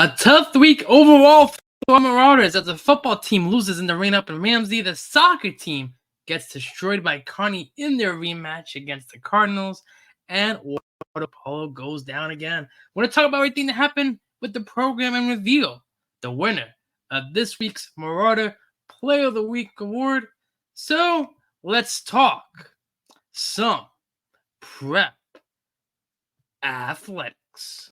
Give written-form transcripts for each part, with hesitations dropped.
A tough week overall for Marauders as the football team loses in the rain up in Ramsey. The soccer team gets destroyed by Kearny in their rematch against the Cardinals. And Water Polo goes down again. We're going to talk about everything that happened with the program and reveal the winner of this week's Marauder Player of the Week award. So let's talk some prep athletics.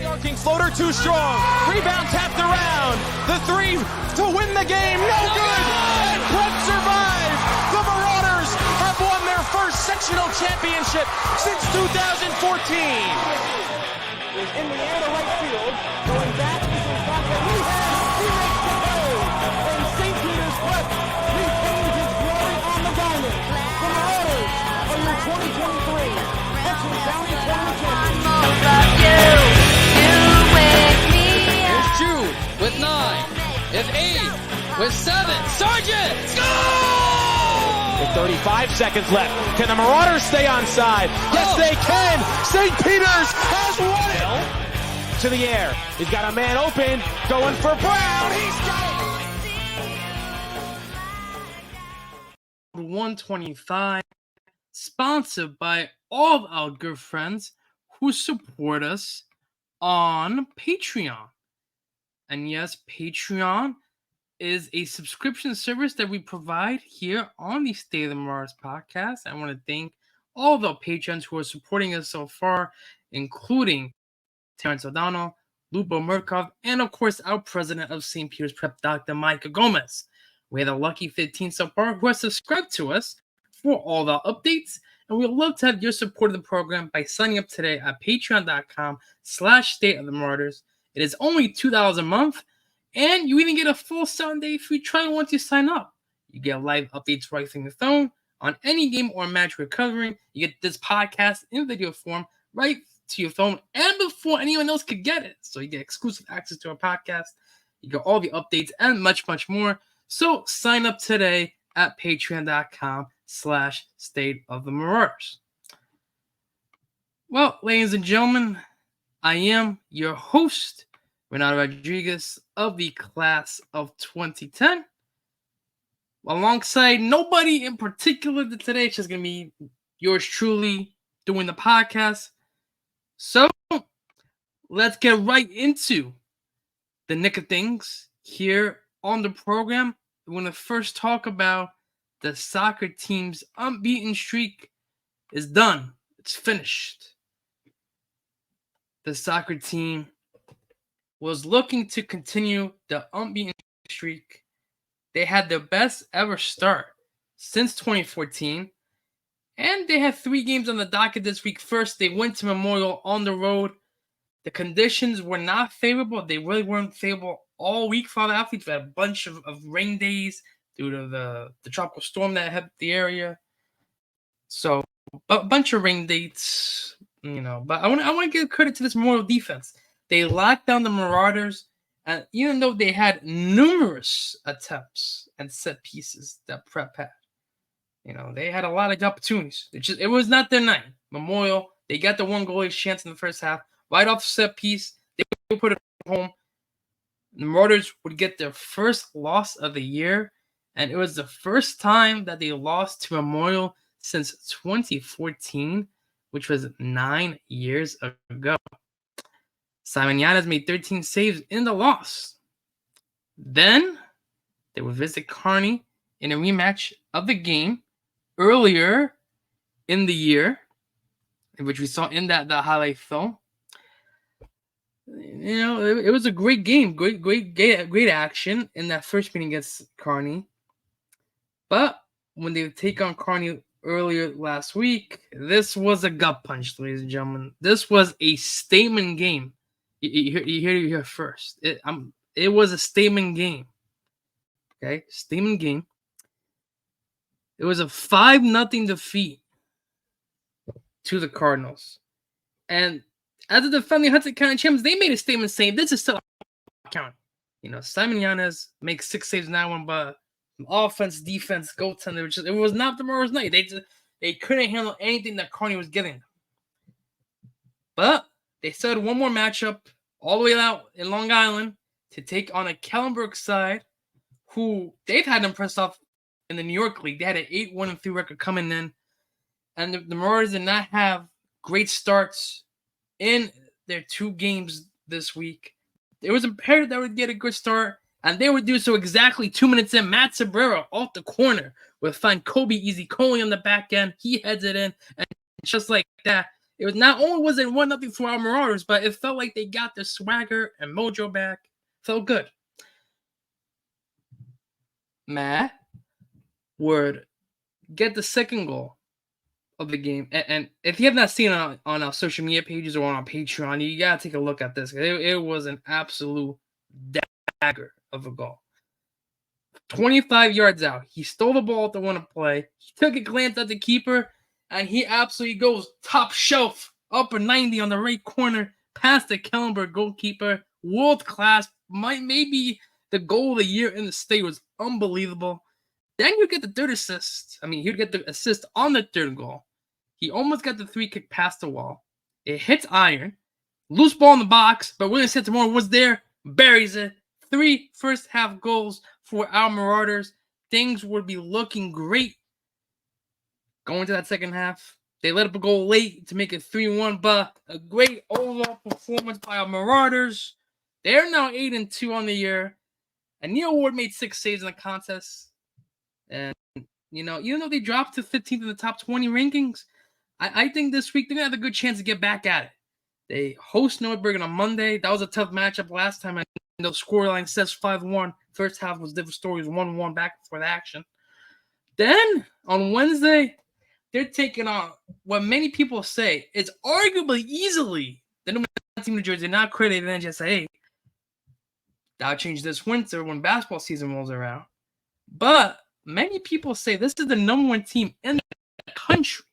Arcing floater too strong. Rebound tapped around. The three to win the game. No good. And prep survives. The Marauders have won their first sectional championship since 2014. Is in the air to right field. Going back to the spot that he has. He makes the goal. And St. Peter's Prep retains its glory on the diamond. The Marauders are your 2023 Texas County Tournament champions. Here's Jude with 9. If 8 with 7. Sargent! Score! With 35 seconds left. Can the Marauders stay on side? Yes, they can. St. Peter's has won it. To the air. He's got a man open. Going for Brown. He's got it. 125, sponsored by all of our good friends who support us on Patreon. And yes, Patreon is a subscription service that we provide here on the State of the Marauders podcast. I want to thank all the patrons who are supporting us so far, including Terrence O'Donnell, Lupo Murkov, and of course our president of St. Peter's Prep, Dr. Micah Gomez. We're the lucky 15 so far who have subscribed to us for all the updates, and we'd love to have your support of the program by signing up today at patreon.com/State of the Marauders. It is only $2 a month, and you even get a full 7-day free trial once you sign up. You get live updates right from your phone on any game or match we're covering. You get this podcast in video form right to your phone and before anyone else could get it. So you get exclusive access to our podcast. You get all the updates and much, much more. So sign up today at patreon.com/State of the Marauders. Well, ladies and gentlemen, I am your host, Renato Rodriguez of the class of 2010. Alongside nobody in particular today, it's just going to be yours truly doing the podcast. So let's get right into the nick of things here on the program. We're going to first talk about the soccer team's unbeaten streak is done. It's finished. The soccer team was looking to continue the unbeaten streak. They had their best ever start since 2014. And they had 3 games on the docket this week. First, they went to Memorial on the road. The conditions were not favorable. They really weren't favorable all week for the athletes. We had a bunch of rain days due to the tropical storm that hit the area. So, a bunch of rain dates, But I want to give credit to this Memorial defense. They locked down the Marauders, and even though they had numerous attempts and set pieces that Prep had, they had a lot of opportunities. It was not their night. Memorial, they got the one goal chance in the first half. Right off the set piece, they would put it home. The Marauders would get their first loss of the year, and it was the first time that they lost to Memorial since 2014, which was 9 years ago. Simon Yanez made 13 saves in the loss. Then they would visit Kearny in a rematch of the game earlier in the year, which we saw in that highlight film. It was a great game, great action in that first meeting against Kearny. But when they would take on Kearny earlier last week, this was a gut punch, ladies and gentlemen. This was a statement game. You hear it here first. It was a statement game. Okay, statement game. It was a 5-0 defeat to the Cardinals. And as the defending Hudson County champions, they made a statement saying this is still county. Simon Yanez makes 6 saves in that one, but offense, defense, goaltender. It was not the Marauders' night. They couldn't handle anything that Kearny was giving them. But they still had one more matchup all the way out in Long Island to take on a Kellenberg side who they've had impressed off in the New York League. They had an 8-1-3 record coming in. And the Marauders did not have great starts in their 2 games this week. It was imperative that would get a good start, and they would do so exactly 2 minutes in. Matt Sabrera off the corner would find Kobe Easy Coley on the back end. He heads it in, and just like that, it was not only was it 1-0 for our Marauders, but it felt like they got their swagger and mojo back. Felt good. Matt would get the second goal of the game. And if you have not seen it on our social media pages or on our Patreon, you got to take a look at this. It was an absolute dagger of a goal. 25 yards out. He stole the ball at the one play. He took a glance at the keeper, and he absolutely goes top shelf, upper 90 on the right corner, past the Kellenberg goalkeeper. World class. Maybe the goal of the year in the state. Was unbelievable. Then you get the third assist. I mean, he'd get the assist on the third goal. He almost got the 3 kick past the wall. It hits iron. Loose ball in the box, but William Santamora was there, buries it. 3 first half goals for our Marauders. Things would be looking great going to that second half. They let up a goal late to make it 3-1, but a great overall performance by our Marauders. They're now 8-2 on the year. And Neil Ward made 6 saves in the contest. And, even though they dropped to 15th in the top 20 rankings, I think this week they're going to have a good chance to get back at it. They host Neubergen on Monday. That was a tough matchup last time. And the scoreline says 5-1. First half was different stories, 1-1 back before the action. Then, on Wednesday, they're taking on what many people say is arguably easily the number 1 team in New Jersey. Not credited and just say, hey, that'll change this winter when basketball season rolls around. But many people say this is the number 1 team in the country.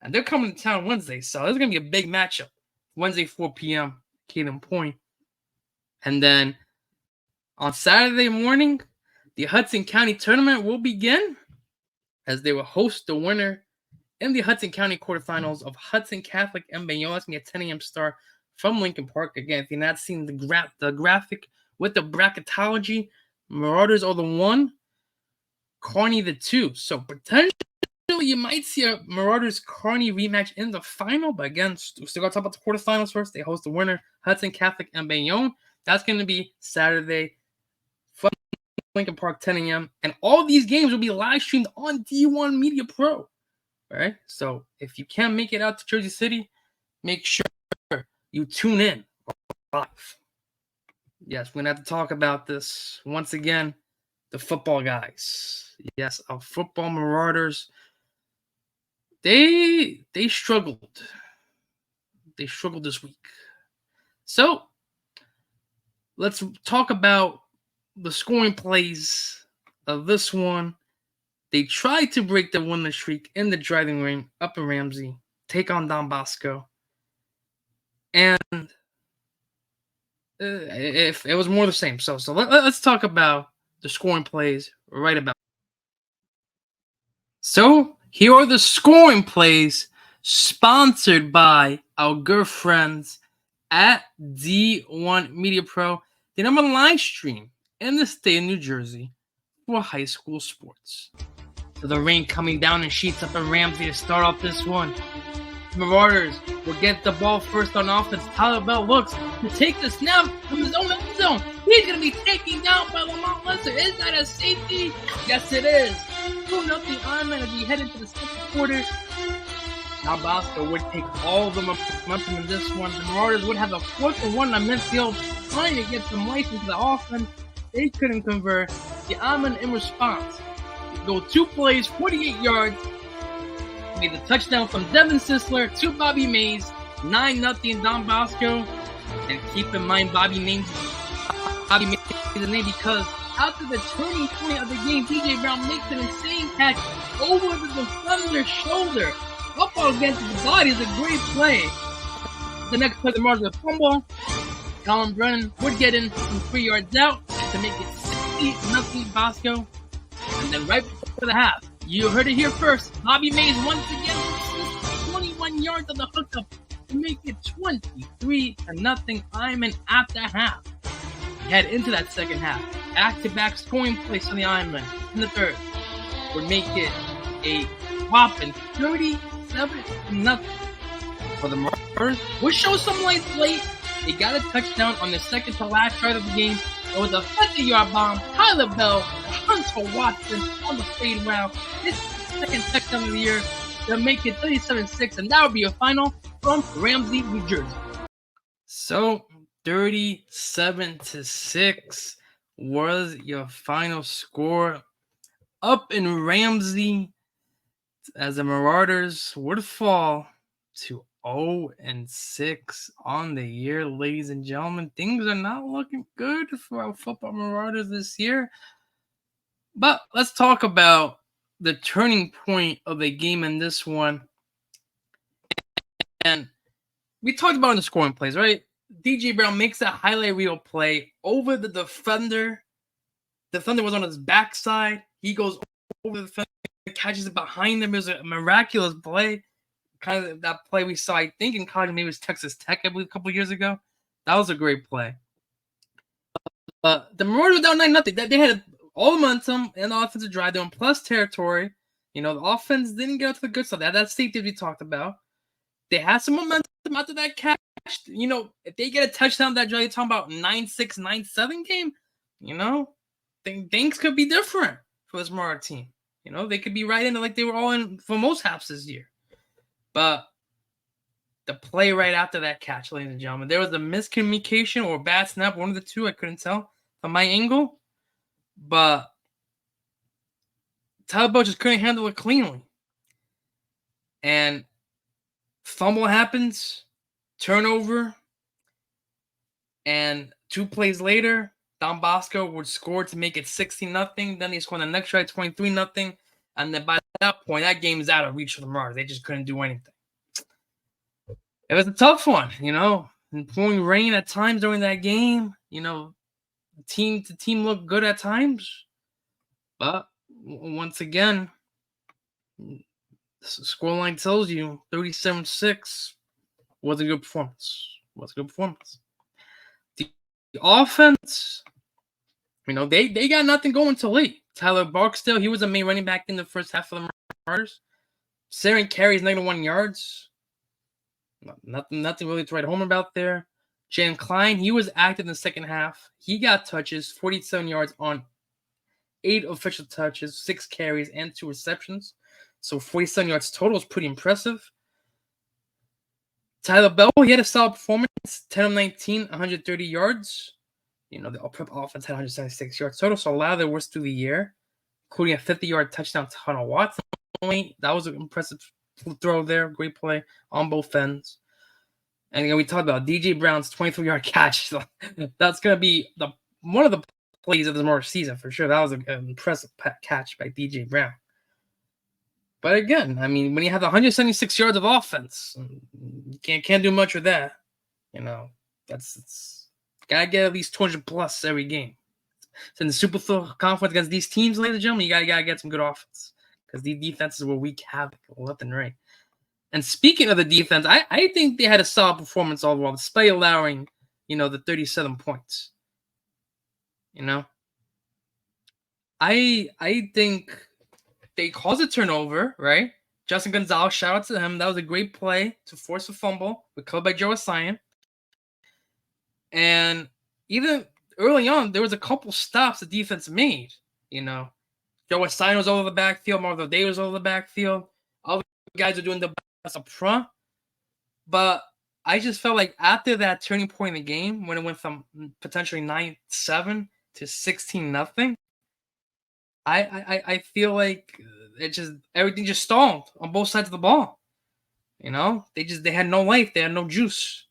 And they're coming to town Wednesday. So this is going to be a big matchup. Wednesday, 4 p.m., Caden Point. And then on Saturday morning, the Hudson County tournament will begin as they will host the winner in the Hudson County quarterfinals of Hudson Catholic and Bayonne. That's going to be a 10 a.m. start from Lincoln Park. Again, if you're not seeing the graphic with the bracketology, Marauders are the 1, Kearny the 2. So potentially you might see a Marauders Kearny rematch in the final, but again, still got to talk about the quarterfinals first. They host the winner, Hudson Catholic and Bayonne. That's going to be Saturday from Lincoln Park, 10 a.m. And all these games will be live streamed on D1 Media Pro. All right, so if you can't make it out to Jersey City, make sure you tune in live. Yes, we're going to have to talk about this once again. The football guys. Yes, our football Marauders. They struggled. They struggled this week. So, let's talk about the scoring plays of this one. They tried to break the winless streak in the driving ring up in Ramsey, take on Don Bosco. And if it was more the same. So let's talk about the scoring plays right about. So here are the scoring plays sponsored by our good friends at D1 Media Pro, the number 1 live stream in the state of New Jersey for high school sports. So the rain coming down in sheets up in Ramsey to start off this one. Marauders will get the ball first on offense. Tyler Bell looks to take the snap from his own end zone. He's going to be taken down by Lamont Lesser. Is that a safety? Yes, it is. 2-0 Ironman as we head into the second quarter. Now Bosco would take all the momentum in this one. The Marauders would have a 4th and 1 on midfield, trying to get some life into the offense. They couldn't convert. The Ironman in response go 2 plays, 48 yards. Made the touchdown from Devin Sisler to Bobby Mays. 9-0 Don Bosco. And keep in mind Bobby Mays is the name because after the turning point of the game, DJ Brown makes an insane catch over the defender's shoulder. Up against his body is a great play. The next play, the Marauders with a fumble. Colin Brennan would get in from 3 yards out to make it 60-0 Bosco. And then right before the half, You heard it here first. Bobby Mays once again with 21 yards on the hookup to make it 23-0 Ironman after half. Head into that second half. Back-to-back scoring plays on the Ironman in the third would make it a whopping 37-0 for the Marauders. Which shows some lights late. They got a touchdown on the second to last drive of the game. It was a 50-yard bomb. Tyler Bell, Hunter Watson on the fade route. This is the second touchdown of the year to make it 37-6, and that would be a final from Ramsey, New Jersey. So 37-6 was your final score up in Ramsey as the Marauders would fall to 0-6 on the year, ladies and gentlemen. Things are not looking good for our football Marauders this year. But let's talk about the turning point of the game in this one. And we talked about in the scoring plays, right? DJ Brown makes that highlight reel play over the defender. The defender was on his backside. He goes over the defender, catches it behind him. It was a miraculous play. Kind of that play we saw, I think, in college, maybe it was Texas Tech, I believe, a couple years ago. That was a great play. The Marauders were down 9-0. They had all the momentum and the offensive drive. They were in plus territory. You know, the offense didn't get out to the good stuff. That safety we talked about. They had some momentum after that catch. You know, if they get a touchdown that drive, you're talking about 9-6, 9-7 game, you know, things could be different for this Marauder team. You know, they could be right into like they were all in for most halves this year. But the play right after that catch, ladies and gentlemen, there was a miscommunication or a bad snap, one of the two, I couldn't tell from my angle. But Tyler Bell just couldn't handle it cleanly. And fumble happens, turnover, and 2 plays later, Don Bosco would score to make it 16-0. Then he scored the next drive, 23-0. And then by that point, that game is out of reach for the Marauders. They just couldn't do anything. It was a tough one, you know. And pouring rain at times during that game. You know, the team looked good at times. But once again, the scoreline tells you 37-6 was a good performance. The offense, you know, they got nothing going till late. Tyler Barksdale, he was a main running back in the first half of the Marauders. Saren carries -1 yards. Nothing really to write home about there. Jan Klein, he was active in the second half. He got touches, 47 yards on 8 official touches, 6 carries, and 2 receptions. So 47 yards total is pretty impressive. Tyler Bell, he had a solid performance, 10 of 19, 130 yards. You know, the prep offense had 176 yards total, so a lot of their worst through the year, including a 50-yard touchdown to Hunter Watson. That was an impressive throw there. Great play on both ends. And again, we talked about DJ Brown's 23-yard catch. So that's going to be one of the plays of the Marauder season for sure. That was an impressive catch by DJ Brown. But again, I mean, when you have 176 yards of offense, you can't do much with that. You know, it's gotta get at least 200 plus every game. So in the Super Bowl conference against these teams, ladies and gentlemen, you gotta get some good offense because these defenses were weak havoc left and right. And speaking of the defense, I think they had a solid performance overall, despite allowing, you know, the 37 points. You know, I think they caused a turnover, right? Justin Gonzalez, shout out to him. That was a great play to force a fumble, recovered by Joe Asian. And even early on, there was a couple stops the defense made. You know, Joe Asian was over the backfield, Marvin Day was over the backfield. Other guys are doing the best up front. But I just felt like after that turning point in the game, when it went from potentially 9-7 to 16-0, I feel like everything just stalled on both sides of the ball. You know, they had no life, they had no juice.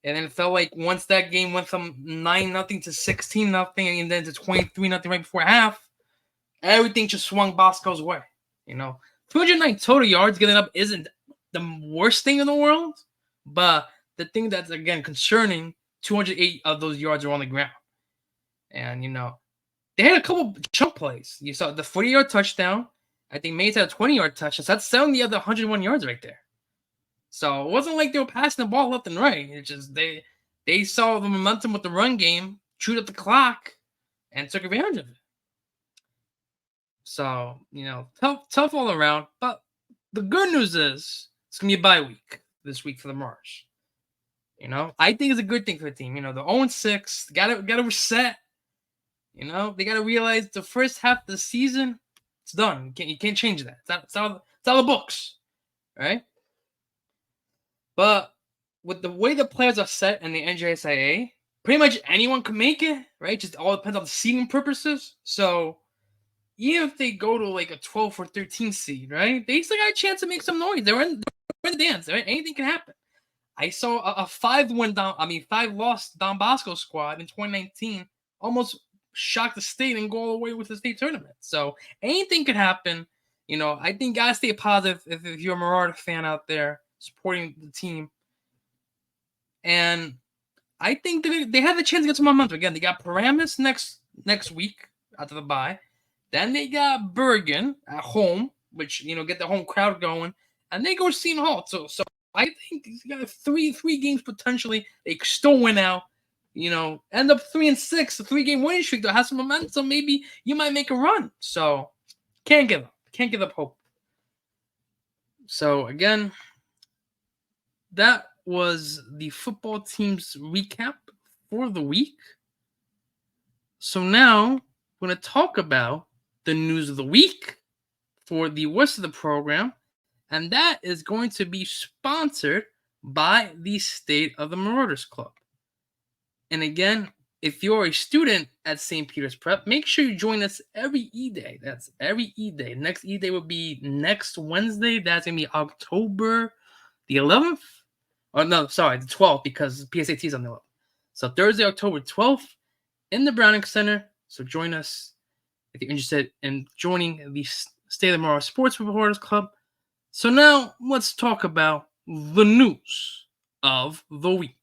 And then it felt like once that game went from 9-0 to 16-0 and then to 23-0 right before half, everything just swung Bosco's way. You know, 209 total yards getting up isn't the worst thing in the world, but the thing that's, again, concerning, 208 of those yards are on the ground. And, you know, they had a couple chunk plays. You saw the 40-yard touchdown, I think Mays had a 20-yard touchdown. So that's 70 of the 101 yards right there. So it wasn't like they were passing the ball left and right. It's just they saw the momentum with the run game, chewed up the clock, and took advantage of it. So, tough all around. But the good news is it's going to be a bye week this week for the Marauders. I think it's a good thing for the team. They're 0-6. Gotta reset. They gotta realize the first half of the season, it's done. You can't change that. It's out of the books, right? But with the way the players are set in the NJSIA, pretty much anyone can make it, right? Just all depends on the seeding purposes. So even if they go to like a 12 or 13 seed, right? They still got a chance to make some noise. They're in the dance, right? Anything can happen. I saw a 5-loss Don Bosco squad in 2019 almost shock the state and go all the way with the state tournament. So anything could happen. I think guys stay positive if you're a Marauder fan out there supporting the team. And I think they have the chance to get some momentum. Again, they got Paramus next week after the bye. Then they got Bergen at home, which, get the home crowd going. And they go to Seton Hall. So I think you got three games potentially. They could still win out. End up 3-6, a 3-game winning streak that has some momentum. Maybe you might make a run. So can't give up. Can't give up hope. So again, that was the football team's recap for the week. So now we're going to talk about the news of the week for the rest of the program. And that is going to be sponsored by the State of the Marauders Club. And again, if you're a student at St. Peter's Prep, make sure you join us every E-Day. That's every E-Day. Next E-Day will be next Wednesday. That's going to be October the 11th. Oh, no, sorry, the 12th, because PSAT is on the 11th. So Thursday, October 12th in the Browning Center. So join us if you're interested in joining the State of the Marauders Sports Reporters Club. So now let's talk about the news of the week.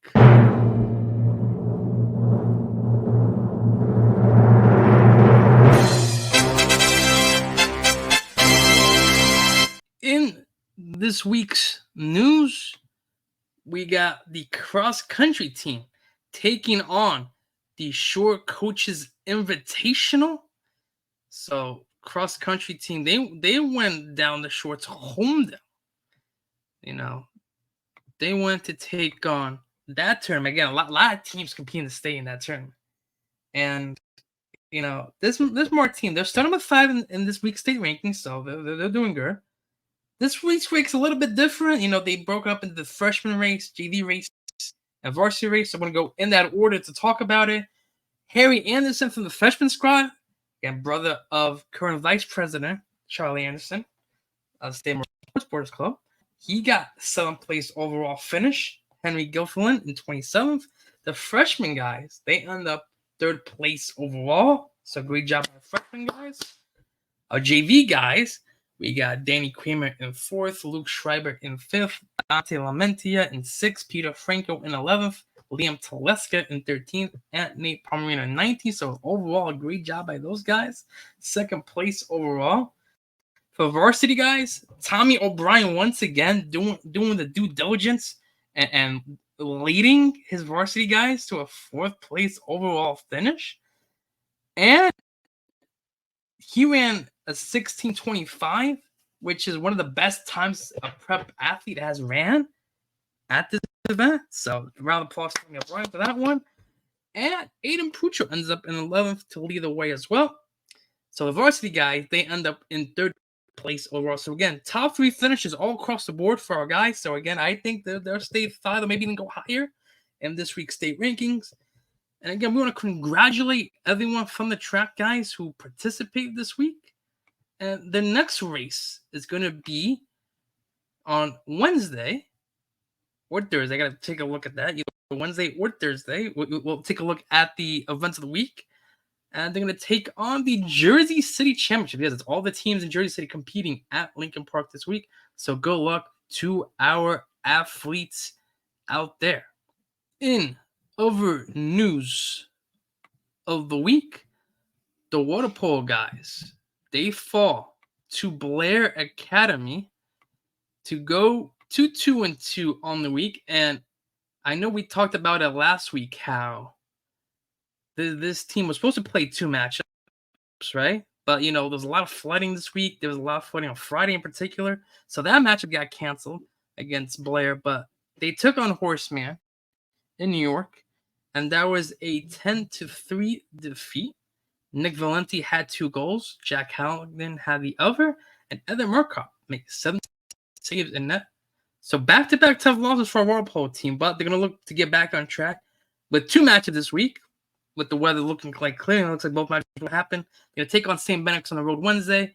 In this week's news, we got the cross-country team taking on the Shore Coaches Invitational. So cross-country team, they went down the shore to Homedale. They went to take on that tournament. Again, a lot of teams competing to stay in that tournament. And, this more team, they're starting with 5 in this week's state rankings, so they're doing good. This week's race a little bit different. They broke up into the freshman race, JV race, and varsity race. I'm going to go in that order to talk about it. Harry Anderson from the freshman squad, again, brother of current vice president Charlie Anderson of the State Marauder Sports Club. He got 7th place overall finish. Henry Gilfillan in 27th. The freshman guys, they end up 3rd place overall. So great job by the freshman guys. Our JV guys, we got Danny Kramer in 4th, Luke Schreiber in 5th, Dante Lamentia in 6th, Peter Franco in 11th, Liam Teleska in 13th, and Nate Pomerino in 19th. So overall, a great job by those guys. 2nd place overall. For varsity guys, Tommy O'Brien once again doing the due diligence and leading his varsity guys to a 4th place overall finish. And he ran a 16:25, which is one of the best times a prep athlete has ran at this event. So round of applause for O'Brien for that one. And Aiden Puccio ends up in 11th to lead the way as well. So the varsity guys, they end up in 3rd place overall. So again, top 3 finishes all across the board for our guys. So again, I think they'll stay 5 or maybe even go higher in this week's state rankings. And again, we want to congratulate everyone from the track guys who participated this week. And the next race is going to be on Wednesday or Thursday. I got to take a look at that. Either Wednesday or Thursday. We'll take a look at the events of the week. And they're going to take on the Jersey City Championship. Yes, it's all the teams in Jersey City competing at Lincoln Park this week. So good luck to our athletes out there. In other news of the week, the Water Polo guys, they fall to Blair Academy to go 2-2-2 on the week. And I know we talked about it last week how this team was supposed to play 2 matchups, right? But, there's a lot of flooding this week. There was a lot of flooding on Friday in particular. So that matchup got canceled against Blair. But they took on Horseman in New York. And that was a 10-3 defeat. Nick Valenti had 2 goals. Jack Halligan had the other. And Evan Murkoff made 7 saves in net. So back-to-back tough losses for our Water Polo team. But they're going to look to get back on track with 2 matches this week. With the weather looking like clear, it looks like both matches will happen. They're going to take on St. Benedict's on the road Wednesday.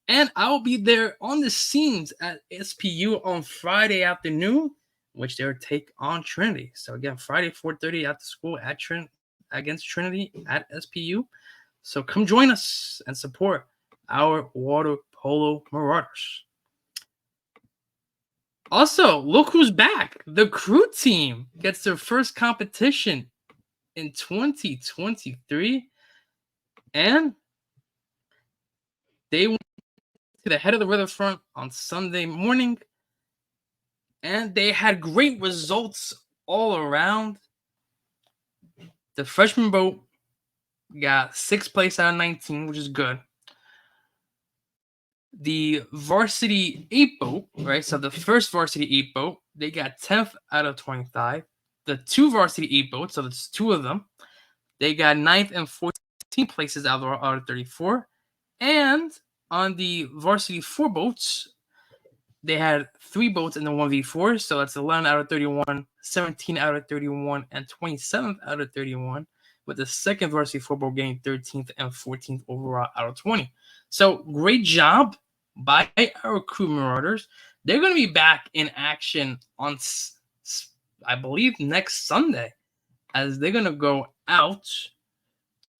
And I will be there on the scenes at SPU on Friday afternoon, which they'll take on Trinity. So again, Friday, 4:30 at the school at against Trinity at SPU. So come join us and support our Water Polo Marauders. Also, look who's back. The crew team gets their first competition in 2023, and they went to the head of the riverfront on Sunday morning, and they had great results all around. The freshman boat got 6th place out of 19, which is good. The varsity 8 boat, right? So the first varsity 8 boat, they got 10th out of 25. The 2 varsity 8 boats, so there's 2 of them, they got 9th and 14th places out of 34. And on the varsity 4 boats, they had 3 boats in the 1v4. So that's 11 out of 31, 17 out of 31, and 27th out of 31. With the second varsity 4 boat getting 13th and 14th overall out of 20. So great job by our crew Marauders. They're going to be back in action on, I believe, next Sunday, as they're going to go out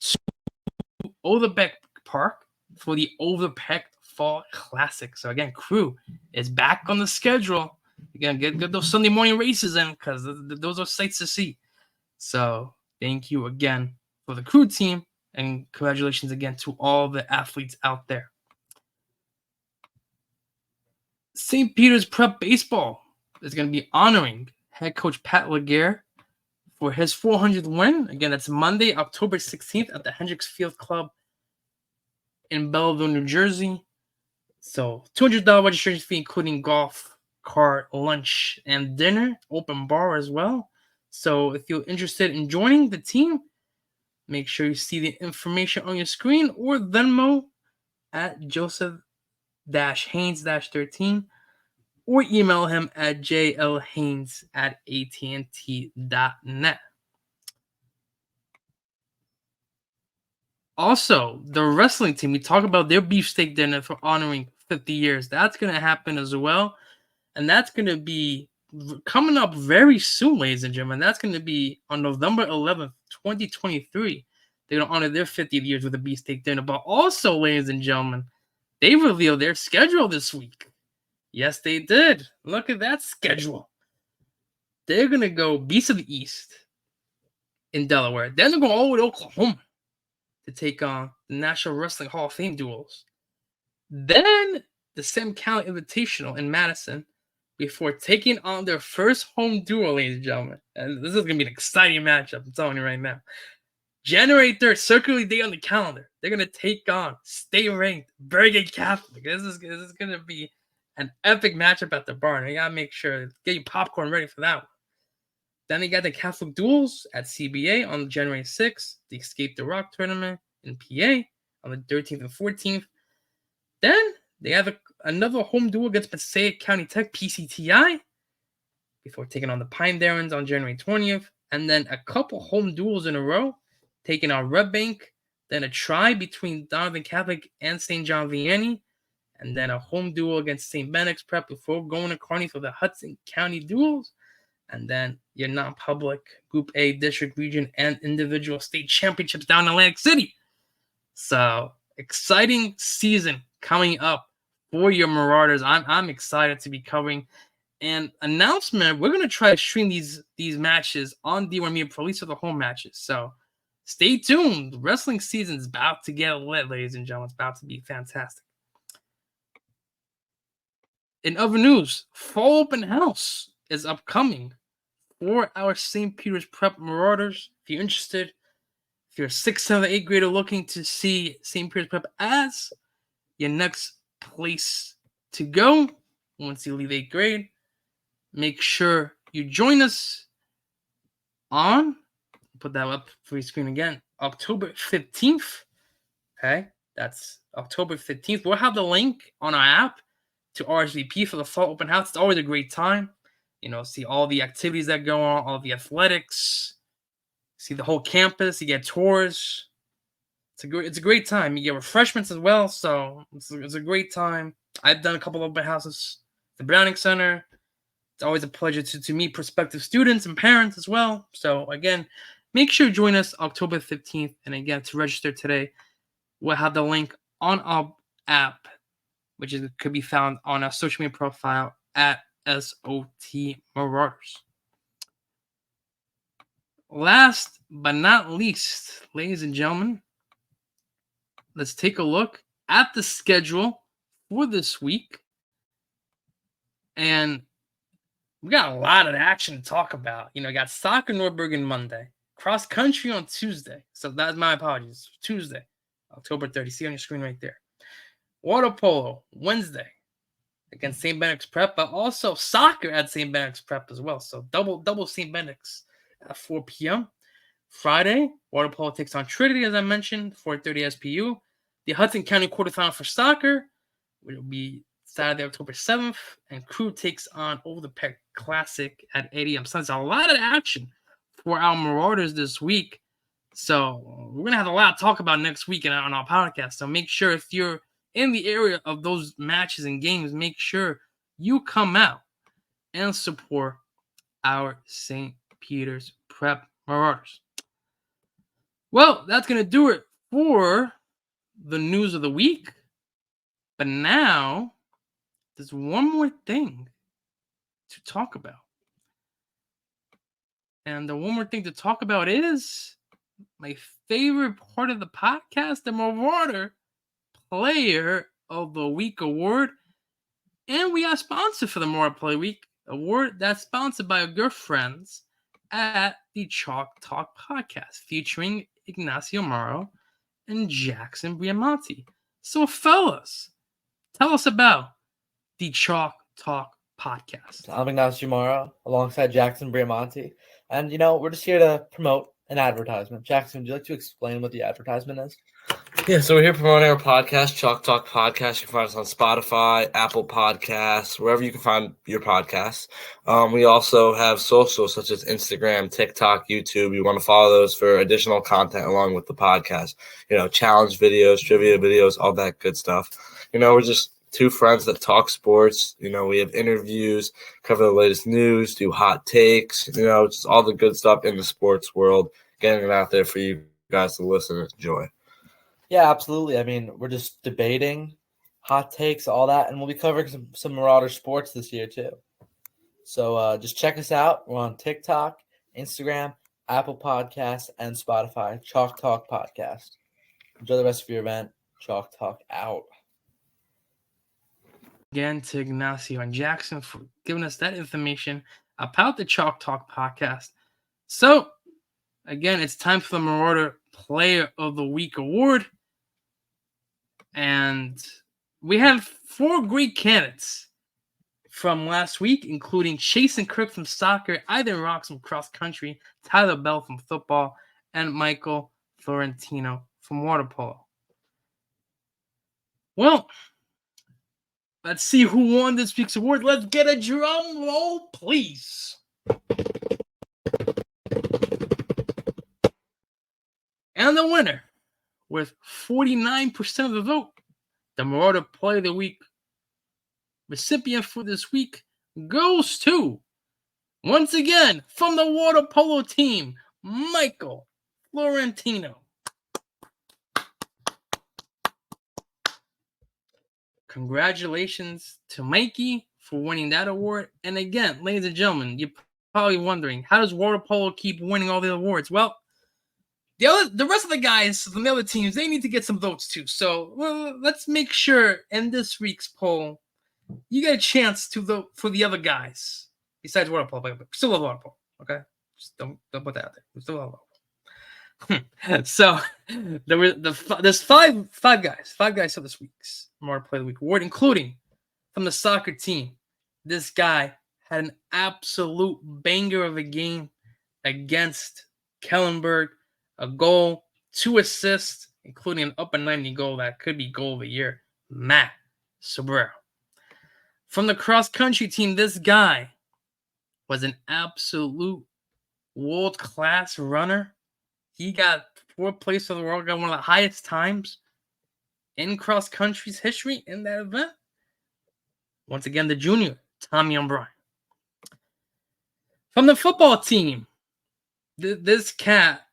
to Overbeck Park for the Overbeck Fall Classic. So again, crew is back on the schedule. Again, get those Sunday morning races in, because those are sights to see. So thank you again for the crew team, and congratulations again to all the athletes out there. St. Peter's Prep Baseball is going to be honoring head coach Pat Laguerre for his 400th win. Again, that's Monday, October 16th at the Hendricks Field Club in Belleville, New Jersey. So $200 registration fee, including golf, cart, lunch, and dinner. Open bar as well. So if you're interested in joining the team, make sure you see the information on your screen, or Venmo at Joseph-Haynes-13, or email him at jlhaynes@attnt.net. Also, the wrestling team, we talk about their beefsteak dinner for honoring 50 years. That's going to happen as well. And that's going to be coming up very soon, ladies and gentlemen. That's going to be on November 11th, 2023. They're going to honor their 50 years with a beefsteak dinner. But also, ladies and gentlemen, they revealed their schedule this week. Yes, they did. Look at that schedule. They're going to go Beast of the East in Delaware. Then they're going all the way to Oklahoma to take on the National Wrestling Hall of Fame duels. Then the Sam County Invitational in Madison before taking on their first home duel, ladies and gentlemen. And this is going to be an exciting matchup, I'm telling you right now. January 3rd, Circular Day on the calendar. They're going to take on state-ranked Bergen Catholic. This is going to be an epic matchup at the barn. You got to make sure, get your popcorn ready for that one. Then they got the Catholic Duels at CBA on January 6th, the Escape the Rock tournament in PA on the 13th and 14th. Then they have another home duel against Passaic County Tech, PCTI, before taking on the Pine Barrens on January 20th. And then a couple home duels in a row, taking on Red Bank, then a try between Donovan Catholic and St. John Vianney, and then a home duel against St. Benedict's Prep before going to Kearny for the Hudson County Duels. And then your non-public Group A, District, Region, and individual state championships down in Atlantic City. So, exciting season coming up for your Marauders. I'm excited to be covering. And announcement, we're going to try to stream these matches on D1 Media Pro, at least for the home matches. So, stay tuned. The wrestling season's about to get lit, ladies and gentlemen. It's about to be fantastic. In other news, fall open house is upcoming for our St. Peter's Prep Marauders. If you're interested, if you're a 6th, 7th, 8th grader looking to see St. Peter's Prep as your next place to go once you leave 8th grade, make sure you join us on, put that up for your screen again, October 15th. Okay, that's October 15th. We'll have the link on our app to RSVP for the fall open house. It's always a great time. See all the activities that go on, all the athletics, see the whole campus, you get tours. It's a great time. You get refreshments as well, so it's a great time. I've done a couple of open houses at the Browning Center. It's always a pleasure to meet prospective students and parents as well. So again, make sure you join us October 15th. And again, to register today, we'll have the link on our app, which could be found on our social media profile at SOT Marauders. Last but not least, ladies and gentlemen, let's take a look at the schedule for this week. And we got a lot of action to talk about. We got soccer Nordbergen Monday, cross country on Tuesday. So that's my apologies. Tuesday, October 30th. See on your screen right there. Water Polo Wednesday against St. Benedict's Prep, but also soccer at St. Benedict's Prep as well. So double St. Benedict's at 4 p.m. Friday, Water Polo takes on Trinity, as I mentioned, 4:30 SPU. The Hudson County quarterfinal for soccer will be Saturday, October 7th, and Crew takes on Over the Peg Classic at 8 a.m. So there's a lot of action for our Marauders this week. So we're going to have a lot to talk about next week on our podcast. So make sure if you're in the area of those matches and games, make sure you come out and support our St. Peter's Prep Marauders. Well, that's going to do it for the news of the week. But now, there's one more thing to talk about. And the one more thing to talk about is my favorite part of the podcast, the Marauder Player of the Week Award. And we are sponsored for the Marauder Player Week Award. That's sponsored by our good friends at the Chalk Talk Podcast, featuring Ignacio Morrow and Jackson Briamonte. So, fellas, tell us about the Chalk Talk Podcast. I'm Ignacio Morrow, alongside Jackson Briamonte. And, we're just here to promote an advertisement. Jackson, would you like to explain what the advertisement is? Yeah, so we're here promoting our podcast, Chalk Talk Podcast. You can find us on Spotify, Apple Podcasts, wherever you can find your podcasts. We also have socials such as Instagram, TikTok, YouTube. You want to follow those for additional content along with the podcast. Challenge videos, trivia videos, all that good stuff. We're just two friends that talk sports. We have interviews, cover the latest news, do hot takes, just all the good stuff in the sports world, getting it out there for you guys to listen and enjoy. Yeah, absolutely. I mean, we're just debating, hot takes, all that, and we'll be covering some Marauder sports this year too. So just check us out. We're on TikTok, Instagram, Apple Podcasts, and Spotify. Chalk Talk Podcast. Enjoy the rest of your event. Chalk Talk out. Again to Ignacio and Jackson for giving us that information about the Chalk Talk Podcast. So, again, it's time for the Marauder Player of the Week Award. And we have 4 great candidates from last week, including Chase and Kirk from soccer, Ivan Rocks from cross country, Tyler Bell from football, and Michael Florentino from water polo. Well, let's see who won this week's award. Let's get a drum roll, please. And the winner, with 49% of the vote, the Marauder Player of the Week recipient for this week goes to, once again, from the water polo team, Michael Florentino. Congratulations to Mikey for winning that award. And again, ladies and gentlemen, you're probably wondering, how does water polo keep winning all the awards? Well, the rest of the guys from the other teams, they need to get some votes too. So let's make sure in this week's poll you get a chance to vote for the other guys besides Water Polo. But still love Water Polo, okay? Just don't put that out there. We still love Water Polo. So there's five guys for this week's Water Play of the Week award, including from the soccer team. This guy had an absolute banger of a game against Kellenberg, a goal, 2 assists, including an upper 90 goal that could be goal of the year. Matt Sobrero. From the cross-country team, this guy was an absolute world-class runner. He got 4th place for the world, got one of the highest times in cross-country's history in that event. Once again, the junior, Tommy O'Brien. From the football team, this cat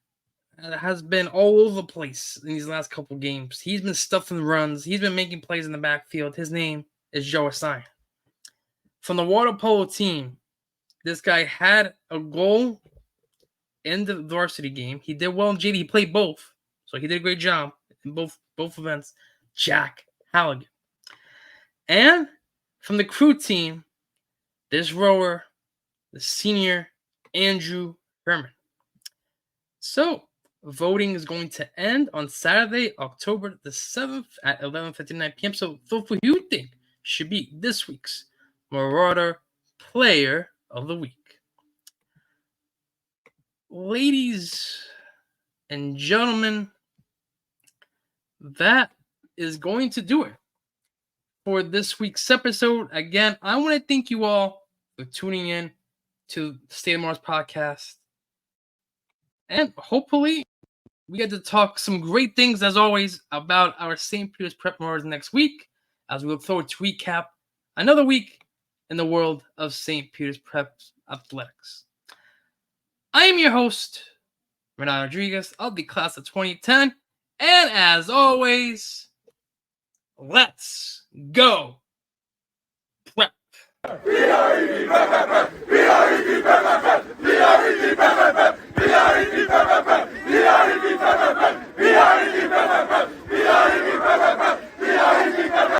has been all over the place in these last couple games. He's been stuffing runs. He's been making plays in the backfield. His name is Joe Asai. From the Water Polo team, this guy had a goal in the varsity game. He did well in JV. He played both, so he did a great job in both events. Jack Halligan. And from the crew team, this rower, the senior Andrew Herman. So, voting is going to end on Saturday, October the 7th at 11:59 p.m. So, vote for who you think should be this week's Marauder Player of the Week. Ladies and gentlemen, that is going to do it for this week's episode. Again, I want to thank you all for tuning in to the State of Mars podcast. And hopefully we get to talk some great things, as always, about our St. Peter's Prep Marauders next week, as we look forward to recap another week in the world of St. Peter's Prep athletics. I am your host, Renato Rodriguez of the class of 2010. And as always, let's go Prep.